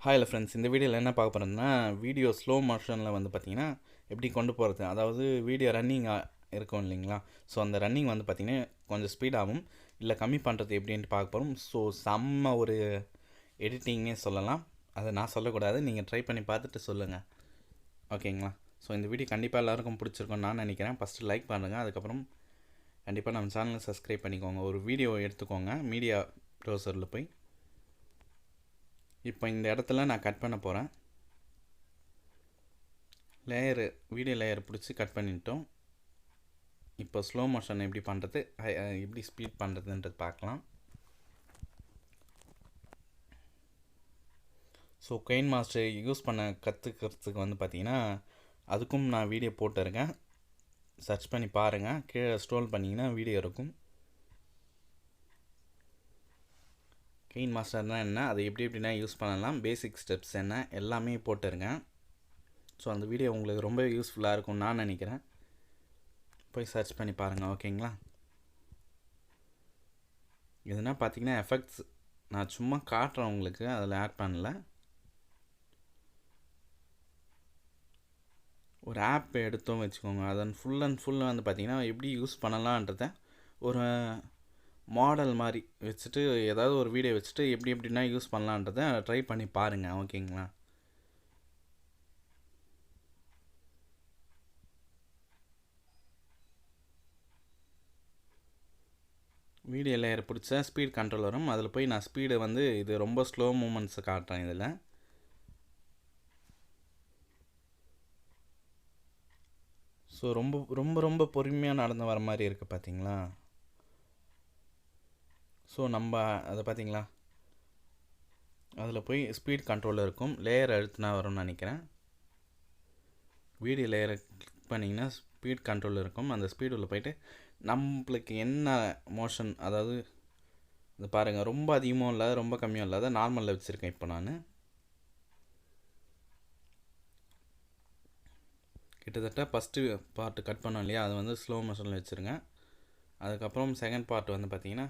Hi friends, இந்த வீடியோவில் என்ன பார்க்க போகிறோம்னா வீடியோ ஸ்லோ மோஷனில் வந்து பார்த்திங்கன்னா எப்படி கொண்டு போகிறது, அதாவது வீடியோ ரன்னிங் இருக்கும் இல்லைங்களா. ஸோ அந்த ரன்னிங் வந்து பார்த்திங்கன்னா கொஞ்சம் ஸ்பீடாகும் இல்லை கம்மி பண்ணுறது எப்படின்ட்டு பார்க்க போகிறோம். ஸோ செம்ம ஒரு எடிட்டிங்னே சொல்லலாம். அதை நான் சொல்லக்கூடாது, நீங்கள் ட்ரை பண்ணி பார்த்துட்டு சொல்லுங்கள், ஓகேங்களா. ஸோ இந்த வீடியோ கண்டிப்பாக எல்லாருக்கும் பிடிச்சிருக்கும்னு நான் நினைக்கிறேன். ஃபஸ்ட்டு லைக் பண்ணுங்கள், அதுக்கப்புறம் கண்டிப்பாக நம்ம சேனலை சப்ஸ்கிரைப் பண்ணிக்கோங்க. ஒரு வீடியோ எடுத்துக்கோங்க, மீடியா ப்ரௌசரில் போய் இப்போ இந்த இடத்துல நான் கட் பண்ண போகிறேன். வீடியோ லேயர் பிடிச்சி கட் பண்ணிட்டோம். இப்போ ஸ்லோ மோஷன் எப்படி பண்ணுறது, எப்படி ஸ்பீட் பண்ணுறதுன்றது பார்க்கலாம். ஸோ KineMaster யூஸ் பண்ண கற்றுக்கிறதுக்கு வந்து பார்த்திங்கன்னா அதுக்கும் நான் வீடியோ போட்டிருக்கேன், சர்ச் பண்ணி பாருங்கள். கீழே ஸ்க்ரோல் பண்ணிங்கன்னா வீடியோ இருக்கும். KineMasterனால் என்ன, அதை எப்படின்னா யூஸ் பண்ணலாம், பேசிக் ஸ்டெப்ஸ் என்ன எல்லாமே போட்டுருங்க. ஸோ அந்த வீடியோ உங்களுக்கு ரொம்ப யூஸ்ஃபுல்லாக இருக்கும்னு நான் நினைக்கிறேன். போய் சர்ச் பண்ணி பாருங்கள், ஓகேங்களா. இதுனா பார்த்தீங்கன்னா எஃபெக்ட்ஸ் நான் சும்மா காட்டுறேன் உங்களுக்கு, அதில் ஆட் பண்ணல. ஒரு ஆப் எடுத்தோம் வச்சுக்கோங்க, அதன் ஃபுல் அண்ட் ஃபுல் வந்து பார்த்திங்கன்னா எப்படி யூஸ் பண்ணலான்றத ஒரு மாடல் மாதிரி வச்சுட்டு ஏதாவது ஒரு வீடியோ வச்சுட்டு எப்படின்னா யூஸ் பண்ணலான்றதை ட்ரை பண்ணி பாருங்கள், ஓகேங்களா. வீடியோ லேயர் பிடிச்ச ஸ்பீட் கண்ட்ரோல் வரும், அதில் போய் நான் ஸ்பீடு வந்து இது ரொம்ப ஸ்லோ மூமெண்ட்ஸை காட்டுறேன். இதில் ஸோ ரொம்ப ரொம்ப ரொம்ப பொறுமையாக நடந்து வர மாதிரி இருக்குது பார்த்தீங்களா. ஸோ நம்ம அதை பார்த்தீங்களா, அதில் போய் ஸ்பீட் கண்ட்ரோலில் இருக்கும், லேயர் அழுத்தினா வரும்னு நினைக்கிறேன். வீடியோ லேயரை கிளிக் பண்ணிங்கன்னா ஸ்பீட் கண்ட்ரோல் இருக்கும். அந்த ஸ்பீடில் போய்ட்டு நம்மளுக்கு என்ன மோஷன், அதாவது இது பாருங்கள், ரொம்ப அதிகமாக இல்லாத ரொம்ப கம்மியாக இல்லாத நார்மலில் வச்சுருக்கேன். இப்போ நான் கிட்டத்தட்ட ஃபஸ்ட்டு பார்ட்டு கட் பண்ணோம் இல்லையா, அது வந்து ஸ்லோ மோஷனில் வச்சுருங்க. அதுக்கப்புறம் செகண்ட் பார்ட் வந்து பார்த்திங்கன்னா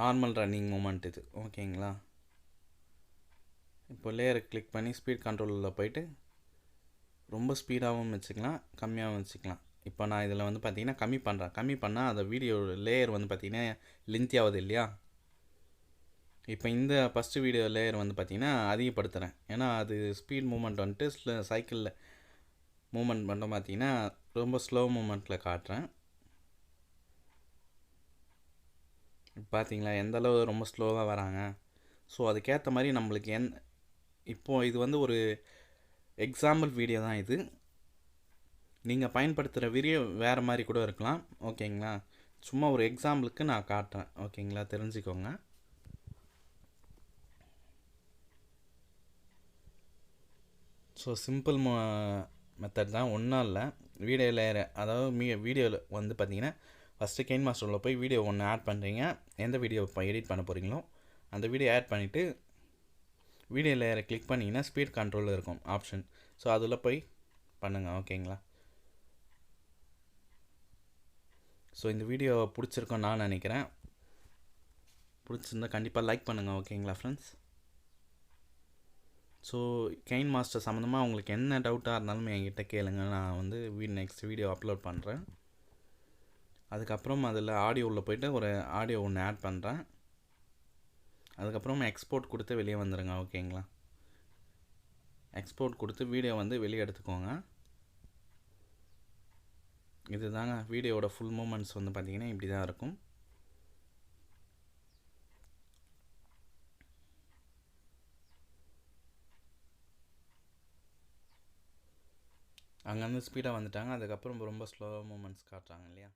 நார்மல் ரன்னிங் மூமெண்ட் இது, ஓகேங்களா. இப்போ லேயரை கிளிக் பண்ணி ஸ்பீட் கண்ட்ரோலில் போய்ட்டு ரொம்ப ஸ்பீடாகவும் வச்சுக்கலாம், கம்மியாகவும் வச்சுக்கலாம். இப்போ நான் இதில் வந்து பார்த்திங்கன்னா கம்மி பண்ணால் அந்த வீடியோ லேயர் வந்து பார்த்திங்கன்னா லென்த்தி ஆகுது இல்லையா. இப்போ இந்த ஃபஸ்ட்டு வீடியோ லேயர் வந்து பார்த்திங்கன்னா அதிகப்படுத்துகிறேன், ஏன்னா அது ஸ்பீட் மூமெண்ட் வந்துட்டு சைக்கிளில் மூமெண்ட் மட்டும் பார்த்திங்கன்னா ரொம்ப ஸ்லோ மூமெண்ட்டில் காட்டுறேன். பார்த்தீங்களா எந்த அளவு ரொம்ப ஸ்லோவாக வராங்க. ஸோ அதுக்கேற்ற மாதிரி நம்மளுக்கு இப்போது இது வந்து ஒரு எக்ஸாம்பிள் வீடியோ தான் இது. நீங்கள் பயன்படுத்துகிற வீடியோ வேறு மாதிரி கூட இருக்கலாம், ஓகேங்களா. சும்மா ஒரு எக்ஸாம்பிளுக்கு நான் காட்டுறேன், ஓகேங்களா, தெரிஞ்சுக்கோங்க. ஸோ சிம்பிள் மெத்தட் தான், ஒன்றும் இல்லை. வீடியோ லேயர், அதாவது வீடியோவில் வந்து பார்த்திங்கன்னா ஃபஸ்ட்டு KineMasterல போய் வீடியோ ஒன்று ஆட் பண்ணுறீங்க. எந்த வீடியோ இப்போ எடிட் பண்ண போகிறீங்களோ அந்த வீடியோ ஆட் பண்ணிவிட்டு வீடியோ லேயரை கிளிக் பண்ணிங்கன்னா ஸ்பீட் கண்ட்ரோலில் இருக்கும் ஆப்ஷன். ஸோ அதில் போய் பண்ணுங்கள், ஓகேங்களா. ஸோ இந்த வீடியோ பிடிச்சிருக்கோன்னு நான் நினைக்கிறேன். பிடிச்சிருந்தால் கண்டிப்பாக லைக் பண்ணுங்கள், ஓகேங்களா ஃப்ரெண்ட்ஸ். ஸோ KineMaster சம்மந்தமாக உங்களுக்கு என்ன டவுட்டாக இருந்தாலும் என்கிட்ட கேளுங்க, நான் வந்து நெக்ஸ்ட் வீடியோ அப்லோட் பண்ணுறேன். அதுக்கப்புறம் அதில் ஆடியோவில் போய்ட்டு ஒரு ஆடியோ ஒன்று ஆட் பண்ணுறேன். அதுக்கப்புறம் எக்ஸ்போர்ட் கொடுத்து வெளியே வந்துடுங்க, ஓகேங்களா. எக்ஸ்போர்ட் கொடுத்து வீடியோ வந்து வெளியே எடுத்துக்கோங்க. இது தாங்க வீடியோவோட ஃபுல் மூமெண்ட்ஸ் வந்து பார்த்திங்கன்னா இப்படி தான் இருக்கும். அங்கேருந்து ஸ்பீடாக வந்துட்டாங்க, அதுக்கப்புறம் ரொம்ப ஸ்லோ மூமெண்ட்ஸ் காட்டுறாங்க இல்லையா.